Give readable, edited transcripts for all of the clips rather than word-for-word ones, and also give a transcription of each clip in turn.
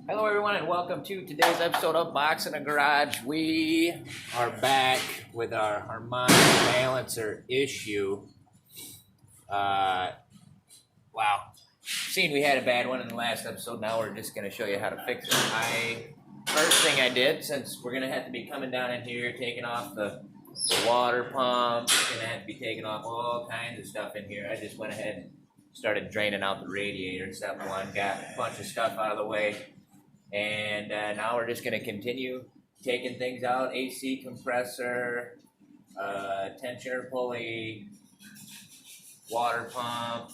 Hello everyone and welcome to today's episode of Box in a Garage. We are back with our harmonic balancer issue. Wow. Seeing we had a bad one in the last episode, now we're just going to show you how to fix it. First thing I did, since we're going to have to be coming down in here, taking off the water pump, we're going to have to be taking off all kinds of stuff in here. I just went ahead and started draining out the radiator, step one, got a bunch of stuff out of the way. And now we're just going to continue taking things out. AC compressor, tensioner pulley, water pump,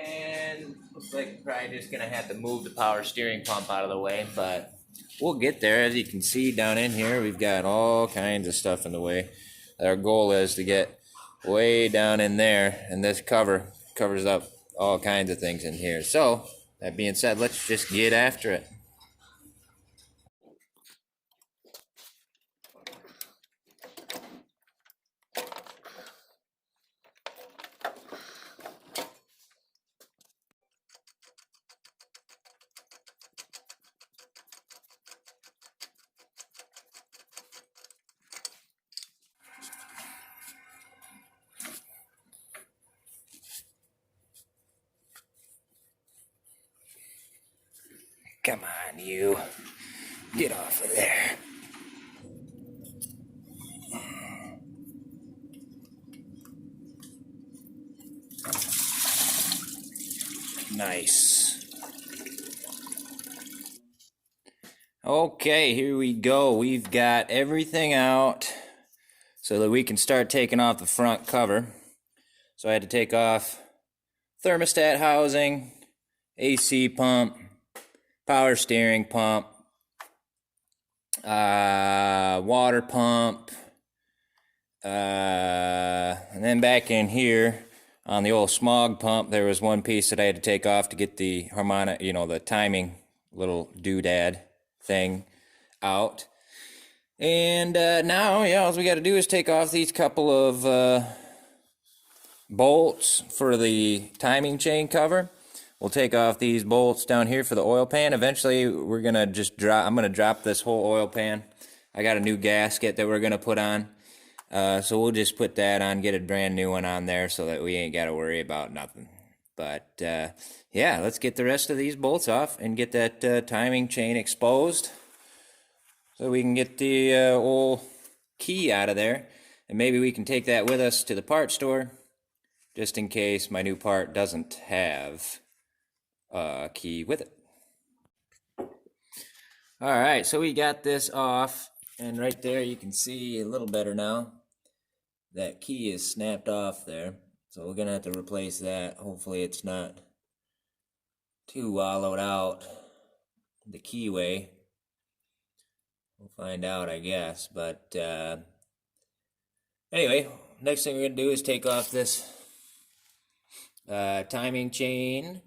and looks like we're probably just going to have to move the power steering pump out of the way, but we'll get there. As you can see down in here, we've got all kinds of stuff in the way. Our goal is to get way down in there, and this covers up all kinds of things in here. So that being said, let's just get after it. Come on, you. Get off of there. Nice. Okay, here we go. We've got everything out so that we can start taking off the front cover. So I had to take off thermostat housing, AC pump, power steering pump, water pump, and then back in here on the old smog pump, there was one piece that I had to take off to get the harmonic, the timing little doodad thing out. And now, all we got to do is take off these couple of bolts for the timing chain cover. We'll take off these bolts down here for the oil pan. Eventually, we're gonna I'm gonna drop this whole oil pan. I got a new gasket that we're gonna put on. So we'll just put that on, get a brand new one on there so that we ain't got to worry about nothing. But yeah, let's get the rest of these bolts off and get that timing chain exposed so we can get the old key out of there. And maybe we can take that with us to the part store just in case my new part doesn't have a key with it. All right, so we got this off, and right there you can see a little better now. That key is snapped off there, so we're gonna have to replace that. Hopefully it's not too wallowed out the keyway. We'll find out, I guess. But anyway, next thing we're gonna do is take off this timing chain.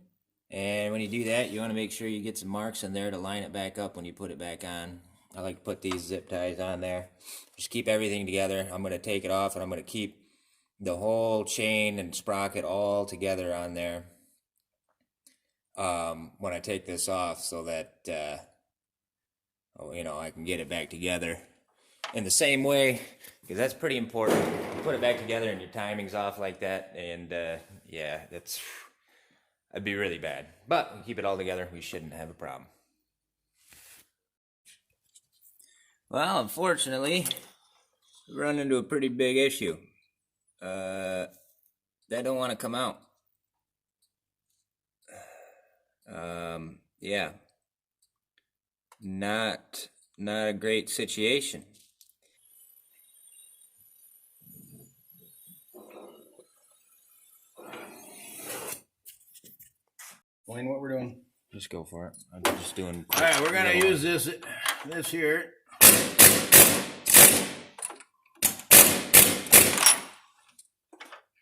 And when you do that, you want to make sure you get some marks in there to line it back up when you put it back on. I like to put these zip ties on there. Just keep everything together. I'm going to take it off, and I'm going to keep the whole chain and sprocket all together on there when I take this off, so that I can get it back together in the same way, because that's pretty important. You put it back together and your timing's off like that, and yeah, that'd be really bad. But we keep it all together, we shouldn't have a problem. Well, unfortunately, we run into a pretty big issue. That don't want to come out. Yeah. Not a great situation. Explain what we're doing. Just go for it. I'm just doing. All right, we're gonna use this here.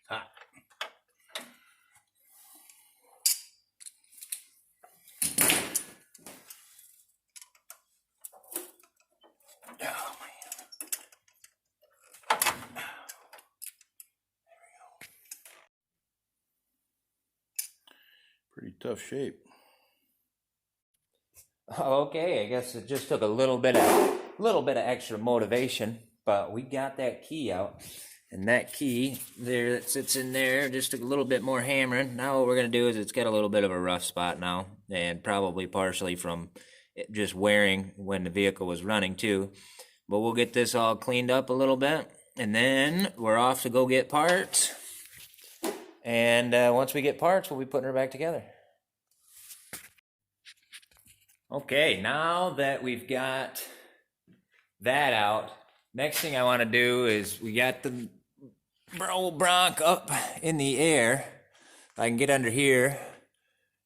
Hot. Oh man. Pretty tough shape. Okay, I guess it just took a little bit of extra motivation, but we got that key out. And that key there that sits in there just took a little bit more hammering. Now what we're going to do is it's got a little bit of a rough spot now, and probably partially from it just wearing when the vehicle was running too. But we'll get this all cleaned up a little bit, and then we're off to go get parts. And once we get parts, we'll be putting her back together. Okay, now that we've got that out, next thing I want to do is we got the old Bronco up in the air. I can get under here,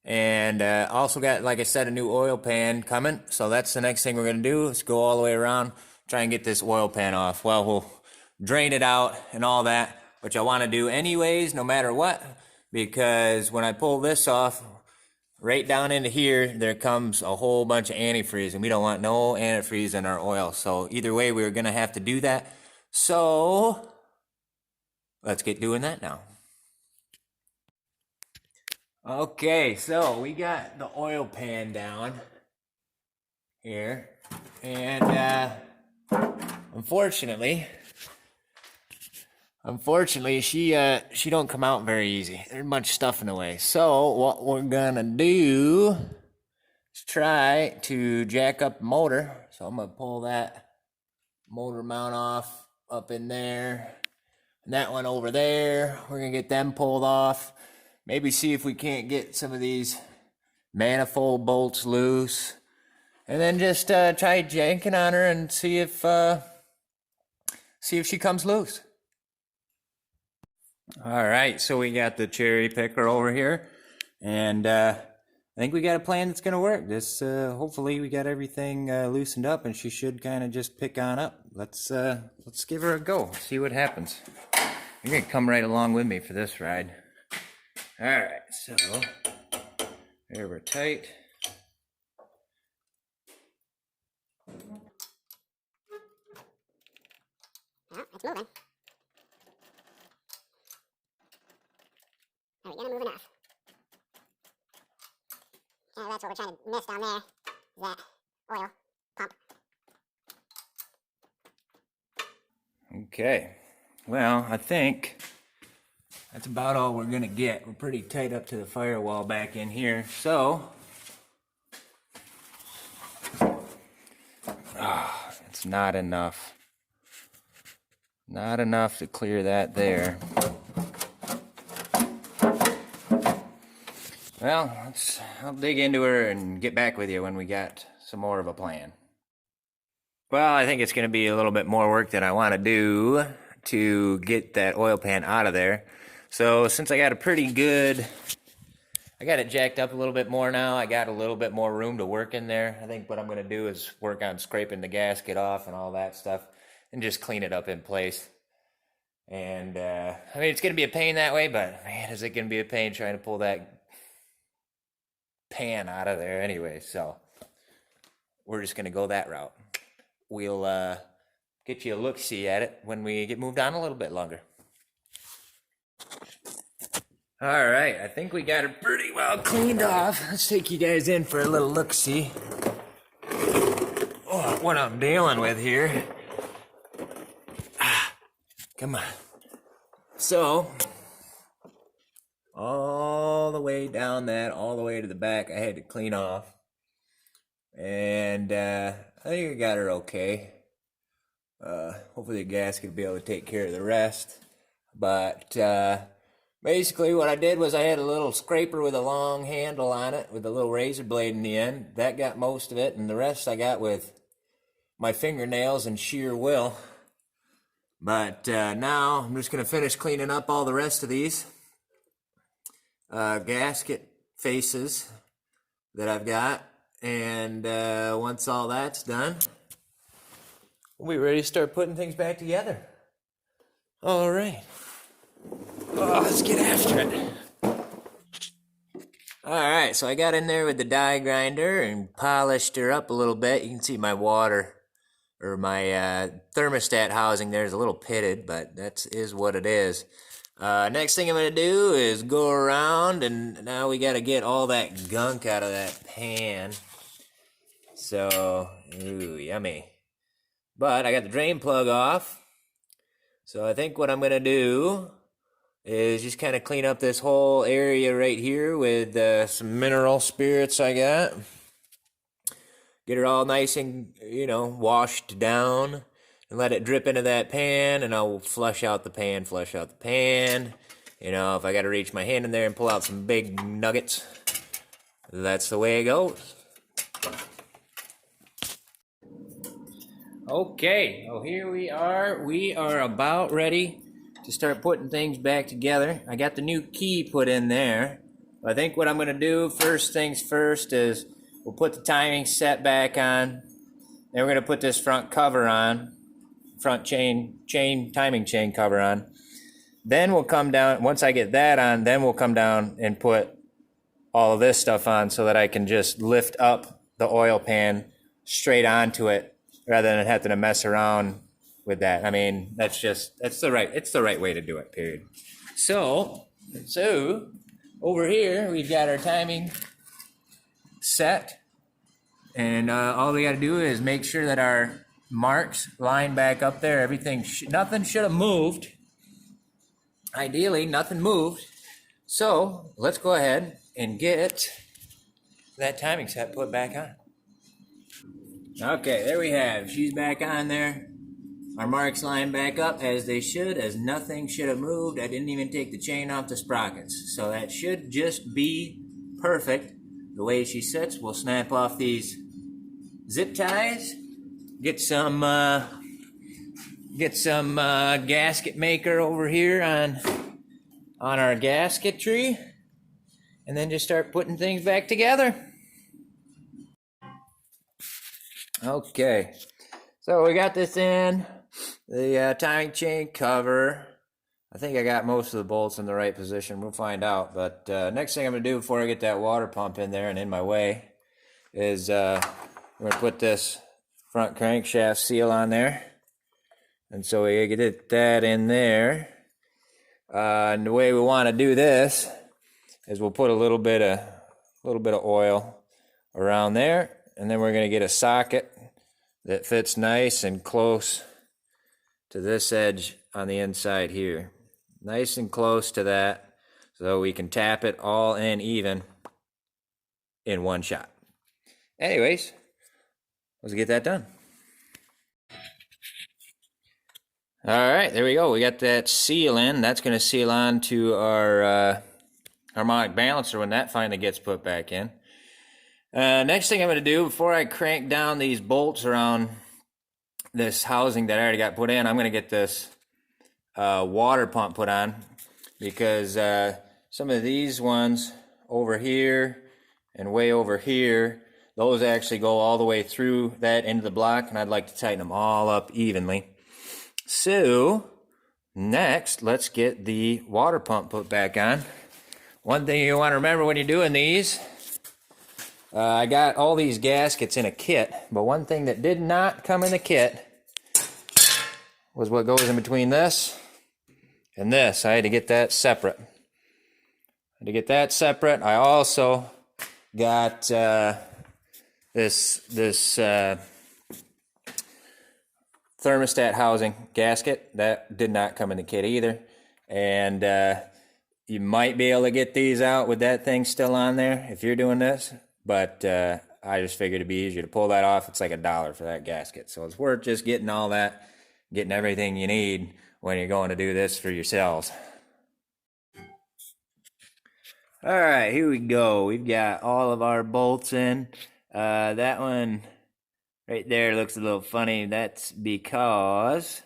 and also got, like I said, a new oil pan coming. So that's the next thing we're gonna do is go all the way around, try and get this oil pan off. Well, we'll drain it out and all that, which I want to do anyways, no matter what, because when I pull this off, right down into here, there comes a whole bunch of antifreeze, and we don't want no antifreeze in our oil. So either way, we're gonna have to do that. So let's get doing that now. Okay, so we got the oil pan down here, and unfortunately, she don't come out very easy. There's a bunch of stuff in the way. So what we're gonna do is try to jack up the motor. So I'm gonna pull that motor mount off up in there, and that one over there. We're gonna get them pulled off. Maybe see if we can't get some of these manifold bolts loose, and then just try janking on her and see if she comes loose. All right, so we got the cherry picker over here, and I think we got a plan that's gonna work. This hopefully we got everything loosened up, and she should kind of just pick on up. Let's give her a go. See what happens. You're gonna come right along with me for this ride. All right, so there we're tight. Well, it's moving. Are we gonna move enough? Yeah, that's what we're trying to miss down there. Is that oil pump. Okay, well, I think that's about all we're gonna get. We're pretty tight up to the firewall back in here, so it's not enough. Not enough to clear that there. Well, I'll dig into her and get back with you when we got some more of a plan. Well, I think it's going to be a little bit more work than I want to do to get that oil pan out of there. So since I got I got it jacked up a little bit more now, I got a little bit more room to work in there. I think what I'm going to do is work on scraping the gasket off and all that stuff and just clean it up in place. And, I mean, it's going to be a pain that way, but man, is it going to be a pain trying to pull that pan out of there anyway. So we're just gonna go that route. We'll get you a look-see at it when we get moved on a little bit longer. All right, I think we got her pretty well cleaned off. Let's take you guys in for a little look-see. Oh, what I'm dealing with here. Come on. So all the way down all the way to the back, I had to clean off. And I think I got her okay. Hopefully the gasket will be able to take care of the rest. But basically what I did was I had a little scraper with a long handle on it with a little razor blade in the end. That got most of it, and the rest I got with my fingernails and sheer will. But now I'm just going to finish cleaning up all the rest of these gasket faces that I've got, and once all that's done, we'll be ready to start putting things back together. All right. Oh, let's get after it. All right, so I got in there with the die grinder and polished her up a little bit. You can see my water, or my thermostat housing there is a little pitted, but that is what it is. Next thing I'm going to do is go around, and now we got to get all that gunk out of that pan. So, ooh, yummy. But I got the drain plug off. So I think what I'm going to do is just kind of clean up this whole area right here with some mineral spirits I got. Get it all nice and, washed down. And let it drip into that pan, and I'll flush out the pan. If I got to reach my hand in there and pull out some big nuggets, that's the way it goes. Okay, well here we are. We are about ready to start putting things back together. I got the new key put in there. I think what I'm going to do, first things first, is we'll put the timing set back on. Then we're going to put this front cover on. Front timing chain cover on. Then we'll come down, once I get that on, then we'll come down and put all of this stuff on so that I can just lift up the oil pan straight onto it rather than having to mess around with that. I mean, it's the right way to do it, period. So over here we've got our timing set, and all we got to do is make sure that our marks line back up there. Nothing should have moved. Ideally, nothing moved. So let's go ahead and get that timing set put back on. Okay, there we have. She's back on there. Our marks line back up as they should, as nothing should have moved. I didn't even take the chain off the sprockets. So that should just be perfect. The way she sits, we'll snap off these zip ties. Get some gasket maker over here on our gasketry, and then just start putting things back together. Okay, so we got this in the timing chain cover. I think I got most of the bolts in the right position. We'll find out. But next thing I'm gonna do before I get that water pump in there and in my way is I'm gonna put this front crankshaft seal on there, and so we get that in there. And the way we want to do this is we'll put a little bit of oil around there, and then we're going to get a socket that fits nice and close to this edge on the inside here, nice and close to that, so we can tap it all in even in one shot. Anyways, let's get that done. All right, there we go. We got that seal in. That's going to seal on to our harmonic balancer when that finally gets put back in. Next thing I'm going to do, before I crank down these bolts around this housing that I already got put in, I'm going to get this water pump put on, because some of these ones over here and way over here, those actually go all the way through that into the block, and I'd like to tighten them all up evenly. So next, let's get the water pump put back on. One thing you want to remember when you're doing these, I got all these gaskets in a kit, but one thing that did not come in the kit was what goes in between this and this. I had to get that separate. I also got this thermostat housing gasket that did not come in the kit either, and you might be able to get these out with that thing still on there if you're doing this, but I just figured it'd be easier to pull that off. It's like $1 for that gasket, so it's worth just getting everything you need when you're going to do this for yourselves. All right, here we go. We've got all of our bolts in. That one right there looks a little funny. That's because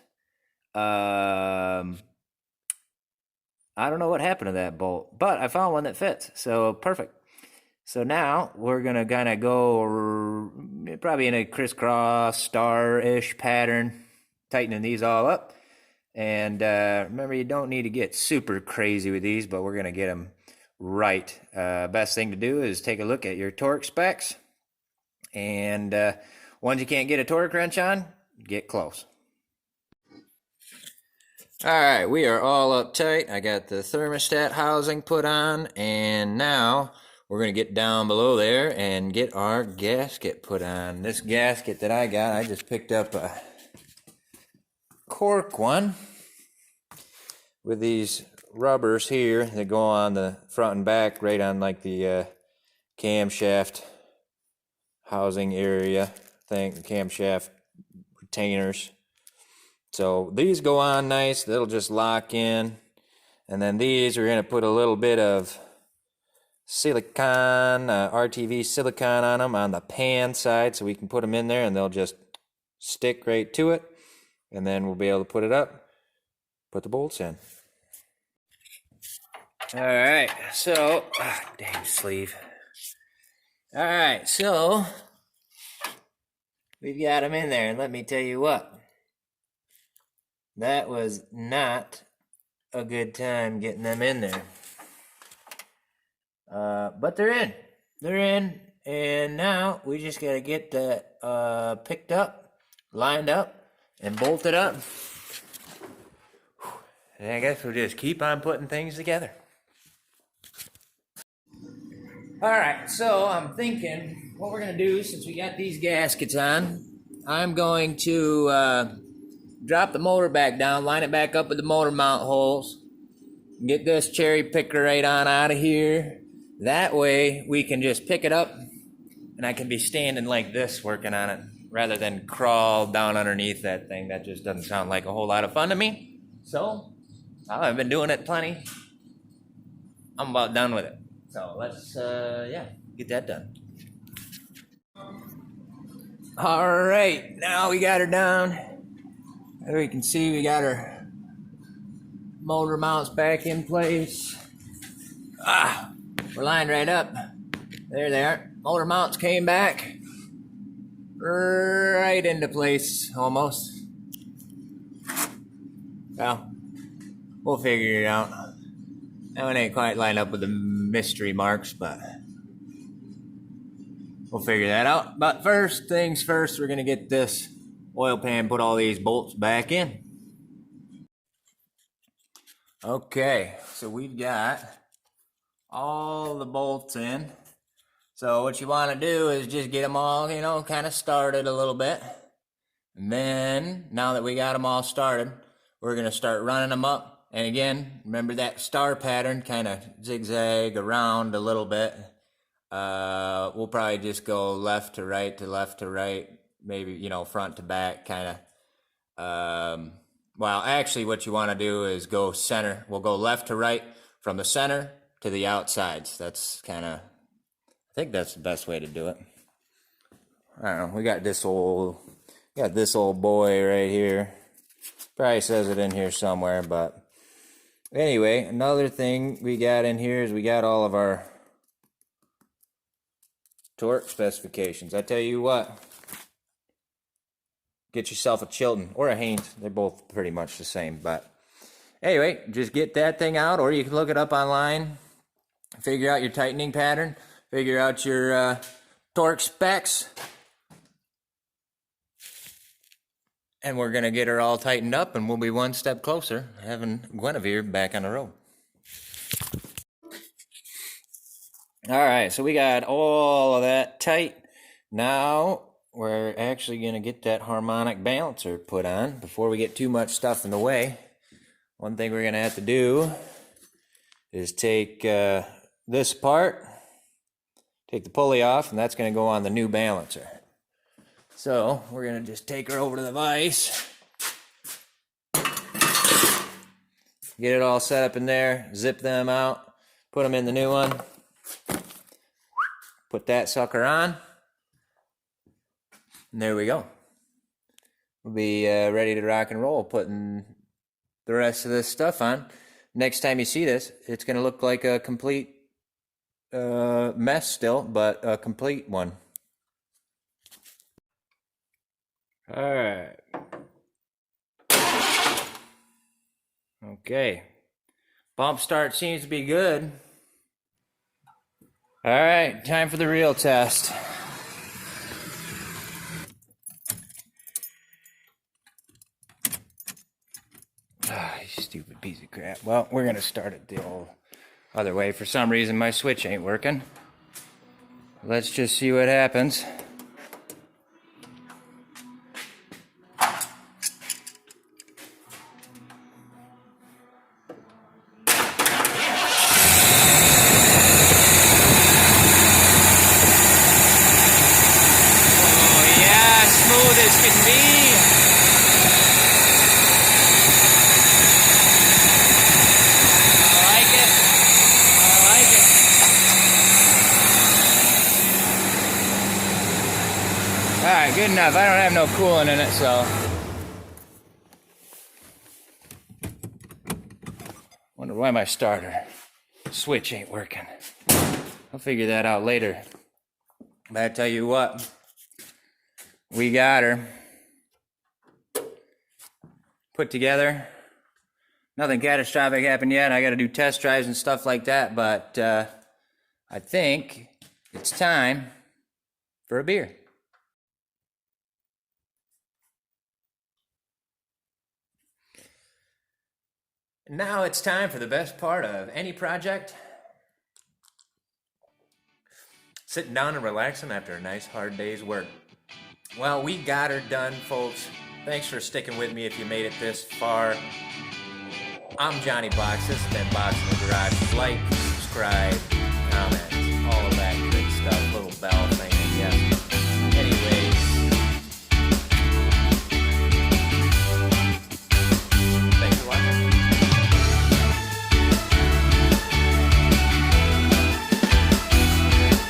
I don't know what happened to that bolt, but I found one that fits, so perfect. So now we're gonna kind of go probably in a crisscross star-ish pattern, tightening these all up. And remember, you don't need to get super crazy with these, but we're gonna get them right. Best thing to do is take a look at your torque specs, and ones you can't get a torque wrench on, get close. All right, we are all up tight. I got the thermostat housing put on, and now we're going to get down below there and get our gasket put on. This gasket that I got, I just picked up a cork one with these rubbers here that go on the front and back, right on like the camshaft housing area thing, camshaft retainers. So these go on nice, they'll just lock in. And then these, we're going to put a little bit of silicone, RTV silicone on them on the pan side, so we can put them in there and they'll just stick right to it. And then we'll be able to put it up, put the bolts in. All right, so, dang sleeve. All right, so we've got them in there, and let me tell you what, that was not a good time getting them in there. But they're in, and now we just gotta get that picked up, lined up, and bolted up. And I guess we'll just keep on putting things together. Alright, so I'm thinking what we're gonna do, since we got these gaskets on, I'm going to drop the motor back down, line it back up with the motor mount holes, get this cherry picker right on out of here. That way we can just pick it up and I can be standing like this working on it rather than crawl down underneath that thing. That just doesn't sound like a whole lot of fun to me. So, I've been doing it plenty. I'm about done with it. So let's, get that done. All right, now we got her down. There you can see we got our motor mounts back in place. We're lined right up. There they are. Motor mounts came back right into place, almost. Well, we'll figure it out. That one ain't quite lined up with the mystery marks, but we'll figure that out. But first things first, we're gonna get this oil pan, put all these bolts back in. Okay, so we've got all the bolts in. So what you want to do is just get them all, kind of started a little bit. And then, now that we got them all started, we're going to start running them up. And again, remember that star pattern, kind of zigzag around a little bit. We'll probably just go left to right to left to right, maybe, front to back, kind of. Well, actually what you want to do is go center. We'll go left to right from the center to the outsides. That's kind of, I think that's the best way to do it. I don't know, we got this old boy right here. Probably says it in here somewhere, but anyway, another thing we got in here is we got all of our torque specifications. I tell you what, get yourself a Chilton or a Haynes. They're both pretty much the same, but anyway, just get that thing out, or you can look it up online, figure out your tightening pattern, figure out your torque specs, and we're going to get her all tightened up, and we'll be one step closer having Guinevere back on the road. All right, so we got all of that tight. Now we're actually going to get that harmonic balancer put on before we get too much stuff in the way. One thing we're going to have to do is take this apart, take the pulley off, and that's going to go on the new balancer. So we're going to just take her over to the vise, get it all set up in there, zip them out, put them in the new one, put that sucker on, and there we go. We'll be ready to rock and roll, putting the rest of this stuff on. Next time you see this, it's going to look like a complete mess still, but a complete one. All right. Okay. Bump start seems to be good. All right, time for the real test. You stupid piece of crap. Well, we're going to start it the old other way. For some reason, my switch ain't working. Let's just see what happens. Oh yeah, smooth as can be. I like it. I like it. Alright, good enough. I don't have no coolant in it, so. Wonder why my starter switch ain't working. I'll figure that out later. But I tell you what, we got her put together. Nothing catastrophic happened yet. I got to do test drives and stuff like that, but I think it's time for a beer. Now it's time for the best part of any project. Sitting down and relaxing after a nice hard day's work. Well, we got her done, folks. Thanks for sticking with me if you made it this far. I'm Johnny Box. This has been Box in the Garage. Like, subscribe, comment, all of that good stuff. Little bell.